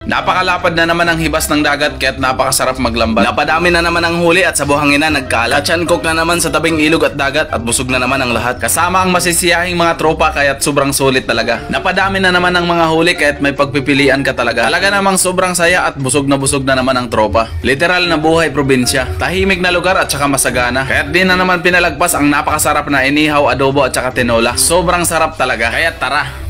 Napakalapad na naman ang hibas ng dagat kaya't napakasarap maglambat. Napadami na naman ang huli at sa buhangin na nagkalat. Tiyankok na naman sa tabing ilog at dagat at busog na naman ang lahat. Kasama ang masisiyahing mga tropa kaya't sobrang sulit talaga. Napadami na naman ang mga huli kaya't may pagpipilian ka talaga. Talaga namang sobrang saya at busog na naman ang tropa. Literal na buhay probinsya. Tahimik na lugar at saka masagana. Kaya't di na naman pinalagpas ang napakasarap na inihaw, adobo at saka tinola. Sobrang sarap talaga. Kaya tara!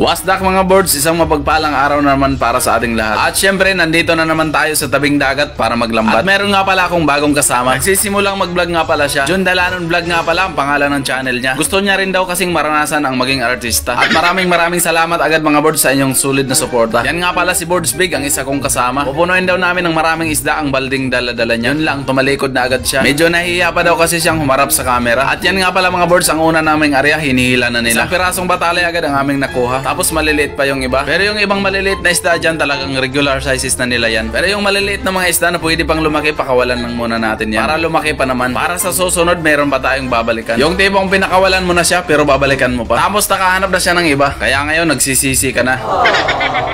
Wasdak mga birds, isang mapagpalang araw na naman para sa ating lahat. At syempre, nandito na naman tayo sa tabing dagat para maglambat. At meron nga pala akong bagong kasama. Nagsisimulang mag-vlog nga pala siya. Jun Dalanon Vlog nga pala ang pangalan ng channel niya. Gusto niya rin daw kasing maranasan ang maging artista. At maraming salamat agad mga birds sa inyong sulit na suporta. Yan nga pala si Birds Big, ang isa kong kasama. Pupunuin daw namin ng maraming isda ang balding dala-dala niya. Yun lang, tumalikod na agad siya. Medyo nahihiya pa daw kasi siyang humarap sa camera. At yan nga pala mga birds, ang una naming area, hinihila na nila. Isang pirasong batali agad ang aming nakuha. Tapos maliliit pa yung iba. Pero yung ibang maliliit na isda dyan talagang regular sizes na nila yan. Pero yung maliliit na mga isda na pwede pang lumaki, pakawalan lang muna natin yan. Para lumaki pa naman. Para sa susunod, meron pa tayong babalikan. Yung tipong pinakawalan mo na siya pero babalikan mo pa. Tapos nakahanap na siya ng iba. Kaya ngayon nagsisisi ka na.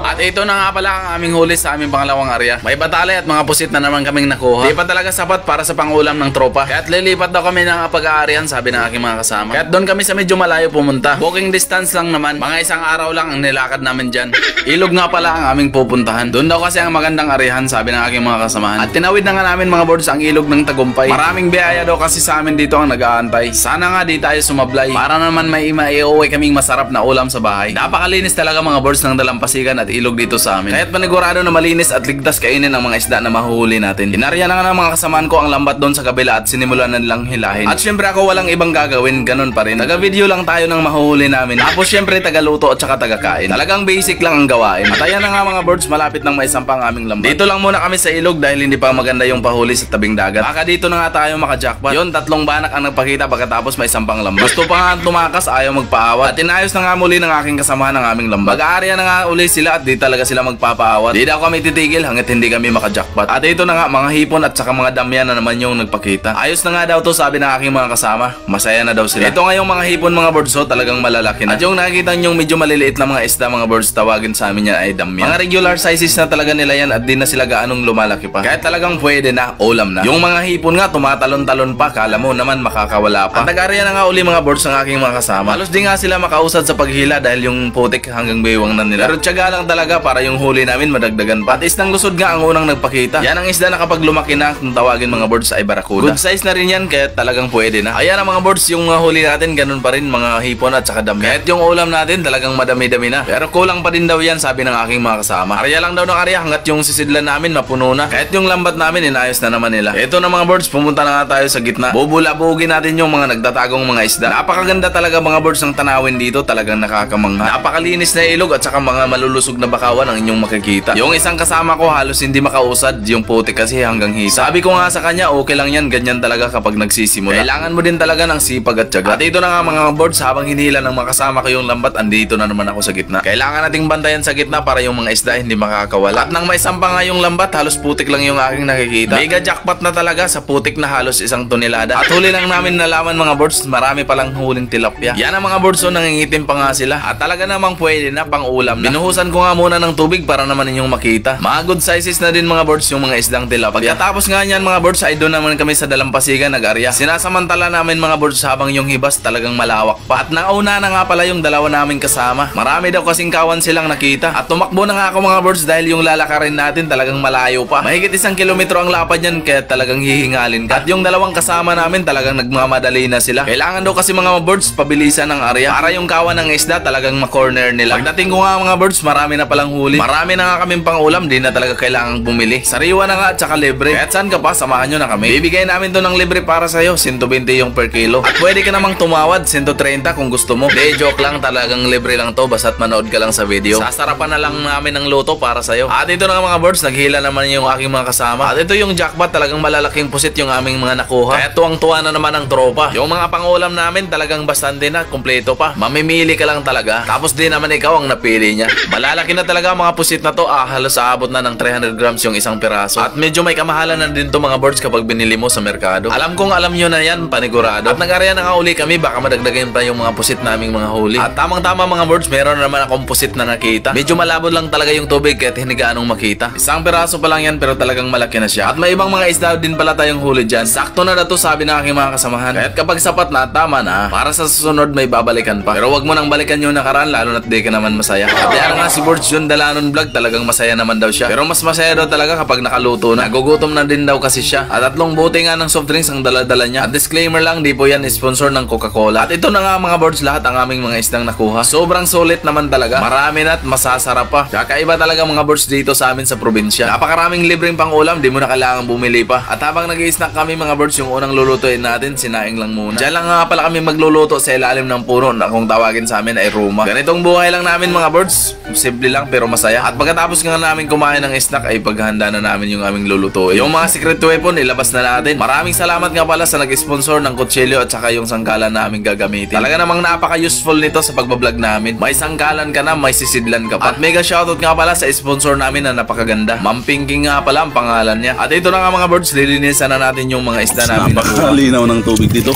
At ito na nga pala ang aming huli sa aming pangalawang area. May batali at mga pusit na naman kaming nakuha. Di pa talaga sapat para sa pangulam ng tropa. Kaya't lilipat daw kami ng pag-aarian, sabi ng aking mga kasama. Kaya't doon kami sa medyo malayo pumunta. Walking distance lang naman. Mga isang araw lang ang nilakad namin dyan. Ilog nga pala ang aming pupuntahan. Doon daw kasi ang magandang arihan, sabi ng aking mga kasamahan. At tinawid na nga namin mga birds ang ilog ng Tagumpay. Maraming biyaya daw kasi sa amin dito ang nag-aantay. Sana nga di tayo sumablay para naman may maiuwi kaming masarap na ulam sa bahay. Napakalinis talaga mga birds ng dalampasigan at ilog dito sa amin. Kaya't panigurado na malinis at ligtas kainin ang mga isda na mahuhuli natin. Inarya na nga ng mga kasamahan ko ang lambat doon sa kabila at sinimulan na nilang hilahin. At syempre ako walang ibang gagawin, ganun pa rin. Taga-video lang tayo ng mahuhuli namin. Tapos syempre taga-luto at saka taga-kain. Talagang basic lang ang gawain. At ayan na nga mga birds, malapit nang maisampang aming lambat. Dito lang muna kami sa ilog dahil hindi pa maganda yung pahuli sa tabing dagat. Baka dito na nga tayo maka-jackpot. Yun, 3 banak ang nagpakita pagkatapos maisampang lambat. Gusto pa nga tumakas, ayaw magpaawat. At inayos na nga muli ng aking kasamahan ng aming lambat. Mag-aarya na nga uli sila at di talaga sila magpapaawat. Di daw kami titigil hanggat hindi kami maka-jackpot. At ito na nga, mga hipon at saka mga damyan na naman yung nagpakita. Ayos na nga daw to, sabi ng aking mga kasama. Masaya na daw sila. Ito nga yung mga hipon mga birds, so talagang malalaki na. At yung nakikita nyo medyo maliliit na mga isda mga birds, tawagin sa amin yan ay damyan. Mga regular sizes na talaga nila yan at di na sila gaanong lumalaki pa. Kaya talagang pwede na, ulam na. Yung mga hipon nga tumatalon-talon pa, kala mo naman makakawala pa. At nag-area na nga uli mga birds ang aking mga kasama. Halos di nga sila makausad sa paghila dahil yung putik hanggang baywang na nila. Pero tiyaga lang talaga para yung huli namin madagdagan pa. At isdang lusod nga ang unang nagpakita. Yan ang isda na kapag lumaki na, kung tawagin mga birds ay barakuda. Good size na rin yan kaya talagang pwede na. Ayan ang mga birds, yung huli natin ganun pa rin, mga hipon at saka dami. Kahit yung ulam natin talagang madami-dami na. Pero kulang pa din daw yan, sabi ng aking mga kasama. Arya lang daw ng arya hanggat yung sisidlan namin mapuno na. Kahit yung lambat namin inayos na naman nila. Ito na mga birds, pumunta na nga tayo sa gitna. Bubulabugin natin yung mga nagtatagong mga isda. Napakaganda talaga mga birds ng tanawin dito, talagang nakakamangha. Napakalinis na ilog at saka mga malulusog na bakawan ang inyong makikita. Yung isang kasama ko halos hindi makausad, yung putik kasi hanggang hisa. Sabi ko nga sa kanya, okay lang yan, ganyan talaga kapag nagsisimula. Kailangan mo din talaga ng sipag at tiyaga. At ito na nga mga birds, habang hinila ng makasama ko yung lambat, andito na naman ako sa gitna. Kailangan nating bantayan sa gitna para yung mga isda hindi makakawala. At nang may sampa nga yung lambat, halos putik lang yung aking nakikita. Mega jackpot na talaga sa putik na halos 1 tonelada. At huli lang namin nalaman mga birds, marami palang huling tilapia. Yan ang mga birds, so nangingitim pa nga sila. At talaga namang pwede na pang ulam na. Binuhusan ko nga muna ng tubig para naman ninyong makita. Mga good sizes na din mga birds yung mga isdang tilapia. Pagkatapos nga niyan mga birds ay doon naman kami sa dalampasigan nag-arya. Sinasamantala namin mga birds habang yung hibas talagang malawak pa. At nauna na nga pala yung dalawa naming kasama. Marami daw kasing kawan silang nakita. At tumakbo na nga ako mga birds dahil yung lalakarin natin talagang malayo pa. Mahigit 1 kilometro ang lapad niyan kaya talagang hihingalin ka. At yung dalawang kasama namin talagang nagmamadali na sila. Kailangan daw kasi mga birds pabilisan ng arya para yung kawan ng isda talagang ma-corner nila. Pagdating ko nga mga birds, marami na palang huli. Marami na nga kaming pang ulam, di na talaga kailangang bumili. Sariwa na nga at saka libre. Kahit saan ka pa, samahan nyo na kami. Bibigay namin to ng libre para sa'yo, 120 yung per kilo. At pwede ka namang tumawad, 130 kung gusto mo. De, joke lang, talagang libre lang to, basta't manood ka lang sa video. Sasarapan na lang namin ng luto para sa'yo. At ito na nga mga birds, naghila naman yung aking mga kasama. At ito yung jackpot, talagang malalaking pusit yung aming mga nakuha. Kaya tuwang-tuwa na naman ang tropa. Yung mga pangulam namin talagang bastante na, kumpleto pa. Mamimili ka lang talaga. Tapos di naman ikaw ang napili niya. Malalaki na talaga ang mga pusit na to. Halos aabot na ng 300 grams yung isang piraso. At medyo may kamahalan na din to mga birds kapag binili mo sa merkado. Alam kong alam nyo na yan, panigurado. At nag-area na nga uli kami, baka madagdagan pa yung mga pusit naming mga huli. At tamang-tama mga birds, meron naman akong pusit na nakita. Medyo malabo lang talaga yung tubig kahit hindi gaanong makita. Isang piraso pa lang yan pero talagang malaki na siya. At may ibang mga isda din pala tayong huli dyan. Sakto na to sabi ng aking mga kasamahan. Kahit kapag sapat na, tama na, para sa susunod may babalikan pa. Pero wag mo nang balikan yung nakaraan lalo na't di ka naman masaya. At yan nga si Birds Jun Dalanon Vlog, talagang masaya naman daw siya. Pero mas masaya daw talaga kapag nakaluto na. Nagugutom na din daw kasi siya. At 3 bote nga ng soft drinks ang dala-dala niya. At disclaimer lang, di po yan sponsor ng Coca-Cola. At ito na nga mga birds, lahat ang aming mga isdang nakuha. Sobrang sulit naman talaga. Marami na at masasarap pa. Kakaiba talaga mga birds dito sa amin sa probinsya. Napakaraming libreng pang ulam, di mo na kailangan bumili pa. At habang nag-i-snack kami mga birds, yung unang lulutuin natin, sinaing lang muna. Diyan lang nga pala kami magluluto sa ilalim ng puno na kung tawagin sa amin ay Roma. Ganitong buhay lang namin mga birds. Simple lang pero masaya. At pagkatapos nga namin kumain ng snack ay paghahanda na namin yung aming lulutuin. Yung mga secret weapon ilabas na natin. Maraming salamat nga pala sa nag-sponsor ng kutsilyo at saka yung sangkalan namin gagamitin. Talaga namang napaka-useful nito sa pagbablog namin. May sangkalan ka na, may sisidlan ka pa. At mega shoutout nga pala sa sponsor namin na napakaganda. Ma'am Pinky nga pala ang pangalan niya. At ito na nga mga birds, lilinisan na natin yung mga isda namin. Napakalinaw ng tubig dito.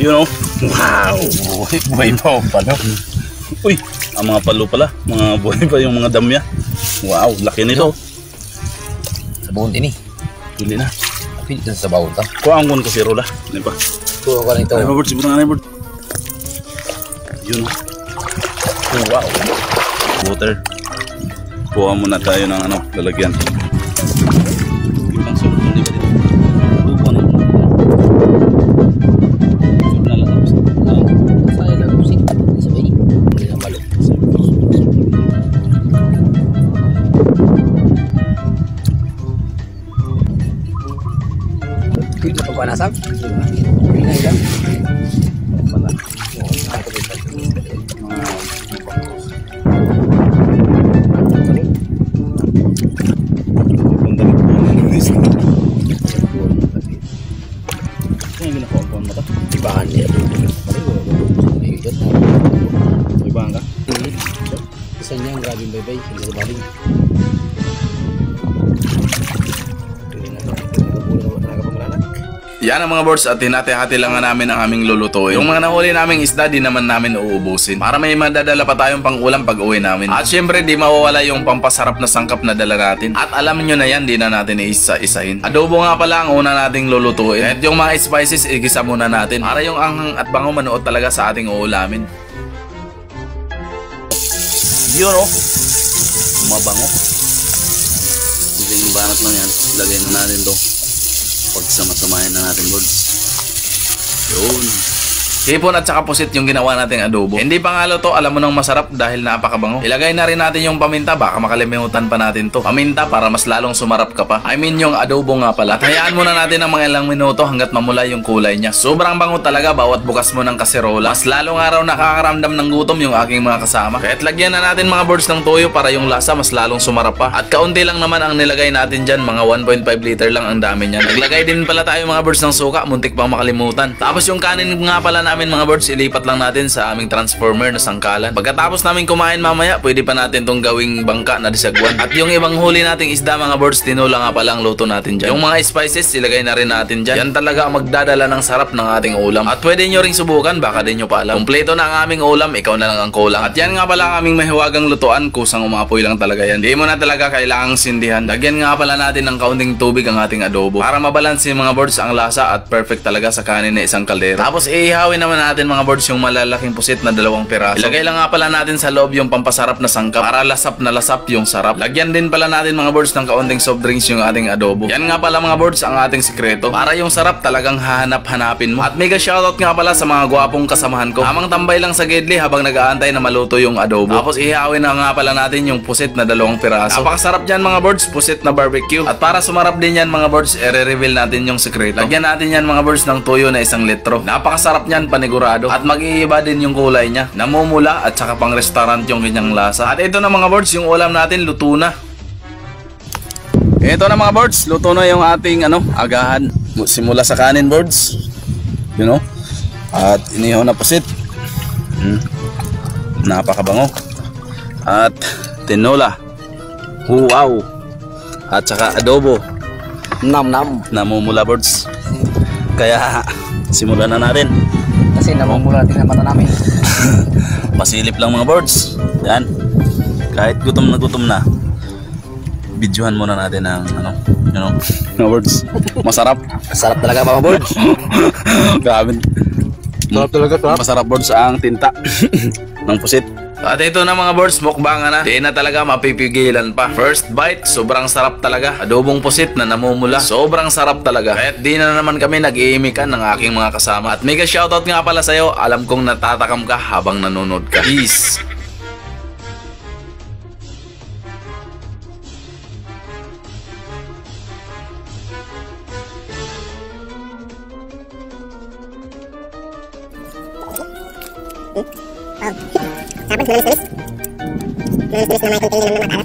You know? Wow! Buhay pa o palo. Uy! Ang mga palo pala. Mga buhay pa yung mga damya. Wow! Laki nito. Sa bawon din eh. Pili na. Pili sa bawon ta. Kuha ang kun kasi rola. Ano pa? Kuha ko na ito. Ay, birds. Sibutang anay, bird. Yun. Oh, wow! Water. Kuha muna tayo ng ano, lalagyan. Ibang sulok hindi ba dito? Tubo na. Sulok na lang. Saya lang musik. Sabay. Hindi na malo. Pili na pagpanasag. Pili na ilang. Wala. Ibahan niya. Ibang ka? Isa niya ang grabing baybay. Hindi sa baling. Yan ang mga birds at hinati-hati lang nga namin ang aming lulutuin. Yung mga nahuli naming isda di naman namin uubusin. Para may madadala pa tayong pang ulam pag uwi namin. At syempre di mawawala yung pampasarap na sangkap na dala natin. At alam nyo na yan, di na natin iisa-isahin. Adobo nga pala ang una nating lulutuin. At yung mga spices, igisa muna natin. Para yung anghang at bango manuot talaga sa ating uulamin. Yun o. Mabango. Yung banat lang yan. Lagay na natin to. Pagsama-samahin na natin birds. Yun. Hipon at saka pusit yung ginawa nating adobo. Hindi pa nga to, alam mo nang masarap dahil napakabango. Ilagay na rin natin yung paminta, baka makalimutan pa natin to. Paminta para mas lalong sumarap ka pa. I mean yung adobo nga pala. At hayaan muna natin ng mga ilang minuto hanggat mamula yung kulay niya. Sobrang bango talaga bawat bukas mo ng kaserola. Mas lalong araw nakakaramdam ng gutom yung aking mga kasama. Kaya't lagyan na natin mga birds ng toyo para yung lasa mas lalong sumarap pa. At kaunti lang naman ang nilagay natin dyan, mga 1.5 liter lang ang dami niyan. Naglagay din pala tayo mga birds ng suka, muntik pang makalimutan. Tapos yung kanin nga pala namin mga birds, ilipat lang natin sa aming transformer na sangkalan. Pagkatapos namin kumain mamaya, pwede pa natin tong gawing bangka na disagwan. At yung ibang huli nating isda mga birds, tinola nga pala ang luto natin dyan. Yung mga spices, ilagay na rin natin dyan. Yan talaga ang magdadala ng sarap ng ating ulam. At pwede nyo ring subukan, baka din nyo pa alam. Kompleto na ang aming ulam, ikaw na lang ang kulang. At yan nga pala ang aming mahiwagang lutuan, kusang umapoy lang talaga yan. Di mo na talaga kailangang sindihan. Lagyan nga pala natin ng kaunting tubig ang ating adobo para mabalanse mga birds ang lasa at perfect talaga sa kanin na isang kaldero. Tapos iihawin naman natin mga birds yung malalaking pusit na 2 piraso. Ilagay lang nga pala natin sa loob yung pampasarap na sangkap para lasap na lasap yung sarap. Lagyan din pala natin mga birds ng kaunting soft drinks yung ating adobo. Yan nga pala mga birds ang ating sikreto para yung sarap talagang hahanap-hanapin mo. At mega shoutout nga pala sa mga gwapong kasamahan ko. Amang tambay lang sa gidli habang nag-aantay na maluto yung adobo. Tapos ihawin na nga pala natin yung pusit na 2 piraso. Napakasarap dyan mga birds, pusit na barbecue. At para sumarap din yan mga birds, i-reveal natin yung sikreto. Lagyan natin yan mga birds ng tuyo na 1 litro. Napakasarap niyan, panigurado. At mag-iiba din yung kulay niya. Namumula at saka pang restaurant yung kanyang lasa. At ito na mga birds, yung ulam natin luto na. Ito na mga birds, luto na yung ating agahan. Simula sa kanin birds. You know? At inihaw na pusit. Napakabango. At tinola, wow, at saka adobo. Nam-nam. Namumula birds. Kaya simulan na natin. Kasi namumula din ang mata namin. Pasilip lang mga birds. Yan. Kahit gutom na, videohan muna natin ang mga birds. Masarap. Sarap talaga mga birds. Grabe. Sarap talaga, sarap. Masarap birds ang tinta ng pusit. At ito na mga birds, mukbangan na. Di na talaga mapipigilan pa. First bite, sobrang sarap talaga. Adobong pusit na namumula. Sobrang sarap talaga. Kahit di na naman kami nag-iimikan ng aking mga kasama. At mega shoutout nga pala sa'yo. Alam kong natatakam ka habang nanonood ka. Peace! Tapos nalis-nalis. Nalis-nalis na may kunting ilang na matalas.